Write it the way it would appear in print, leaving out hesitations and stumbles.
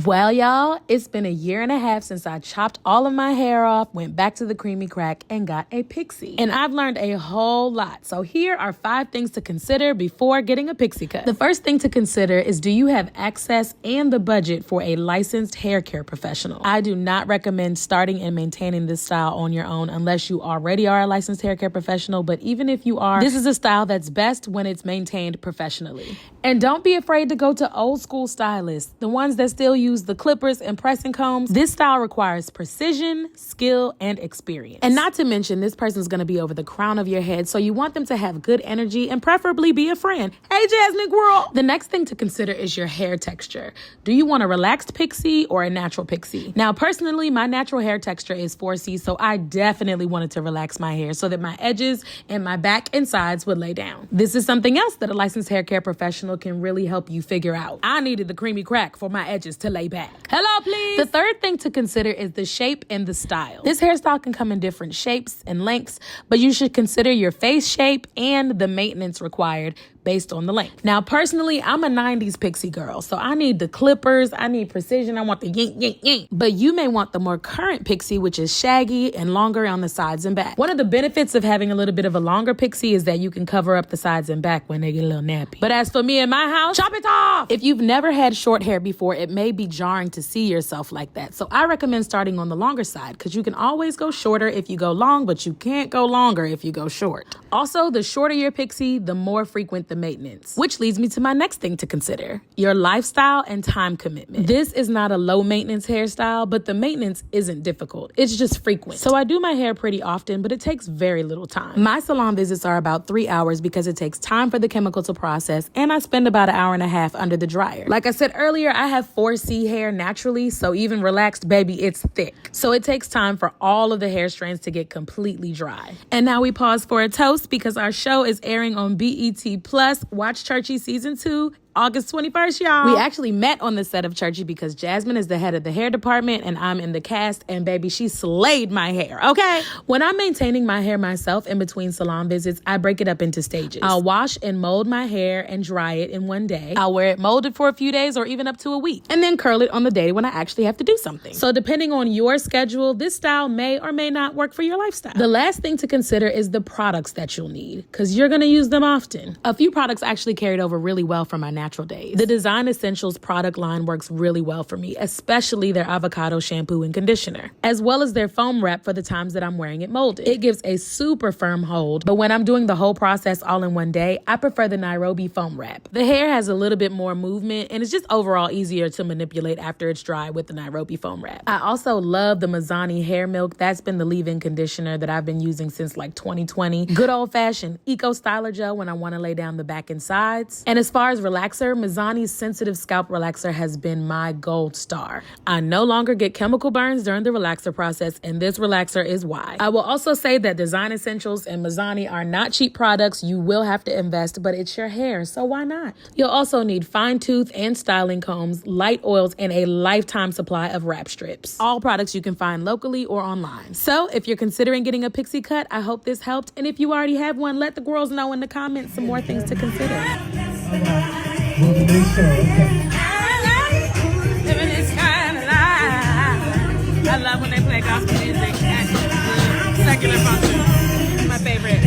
Well, y'all, it's been a year and a half since I chopped all of my hair off, went back to the creamy crack, and got a pixie. And I've learned a whole lot. So here are 5 things to consider before getting a pixie cut. The first thing to consider is, do you have access and the budget for a licensed hair care professional? I do not recommend starting and maintaining this style on your own unless you already are a licensed hair care professional. But even if you are, this is a style that's best when it's maintained professionally. And don't be afraid to go to old school stylists, the ones that still use the clippers and pressing combs. This style requires precision, skill, and experience. And not to mention, this person's gonna be over the crown of your head, so you want them to have good energy and preferably be a friend. Hey, Jasmine girl! The next thing to consider is your hair texture. Do you want a relaxed pixie or a natural pixie? Now, personally, my natural hair texture is 4C, so I definitely wanted to relax my hair so that my edges and my back and sides would lay down. This is something else that a licensed hair care professional can really help you figure out. I needed the creamy crack for my edges to lay back. Hello, please. The third thing to consider is the shape and the style. This hairstyle can come in different shapes and lengths, but you should consider your face shape and the maintenance required based on the length. Now, personally, I'm a 90s pixie girl, so I need the clippers, I need precision, I want the yank, yank, yank. But you may want the more current pixie, which is shaggy and longer on the sides and back. One of the benefits of having a little bit of a longer pixie is that you can cover up the sides and back when they get a little nappy. But as for me in my house, chop it off! If you've never had short hair before, it may be jarring to see yourself like that. So I recommend starting on the longer side, because you can always go shorter if you go long, but you can't go longer if you go short. Also, the shorter your pixie, the more frequent the maintenance. Which leads me to my next thing to consider: your lifestyle and time commitment. This is not a low maintenance hairstyle, but the maintenance isn't difficult. It's just frequent. So I do my hair pretty often, but it takes very little time. My salon visits are about 3 hours because it takes time for the chemical to process, and I spend about an hour and a half under the dryer. Like I said earlier, I have 4C hair naturally, so even relaxed, baby, it's thick. So it takes time for all of the hair strands to get completely dry. And now we pause for a toast because our show is airing on BET Plus. Watch Churchy Season 2. August 21st, y'all. We actually met on the set of Churchy because Jasmine is the head of the hair department and I'm in the cast, and baby, she slayed my hair, okay? When I'm maintaining my hair myself in between salon visits, I break it up into stages. I'll wash and mold my hair and dry it in one day. I'll wear it molded for a few days or even up to a week, and then curl it on the day when I actually have to do something. So depending on your schedule, this style may or may not work for your lifestyle. The last thing to consider is the products that you'll need, because you're gonna use them often. A few products actually carried over really well from my natural days. The Design Essentials product line works really well for me, especially their avocado shampoo and conditioner, as well as their foam wrap for the times that I'm wearing it molded. It gives a super firm hold, but when I'm doing the whole process all in one day, I prefer the Nairobi foam wrap. The hair has a little bit more movement, and it's just overall easier to manipulate after it's dry with the Nairobi foam wrap. I also love the Mizani hair milk. That's been the leave-in conditioner that I've been using since like 2020. Good old-fashioned eco styler gel when I want to lay down the back and sides. And as far as relaxer, Mizani's sensitive scalp relaxer has been my gold star. I no longer get chemical burns during the relaxer process, and this relaxer is why. I will also say that Design Essentials and Mizani are not cheap products. You will have to invest, but it's your hair, so why not? You'll also need fine tooth and styling combs, light oils, and a lifetime supply of wrap strips. All products you can find locally or online. So if you're considering getting a pixie cut, I hope this helped. And if you already have one, let the girls know in the comments some more things to consider. Living this kind of life. I love when they play gospel music. Secular function. My favorite.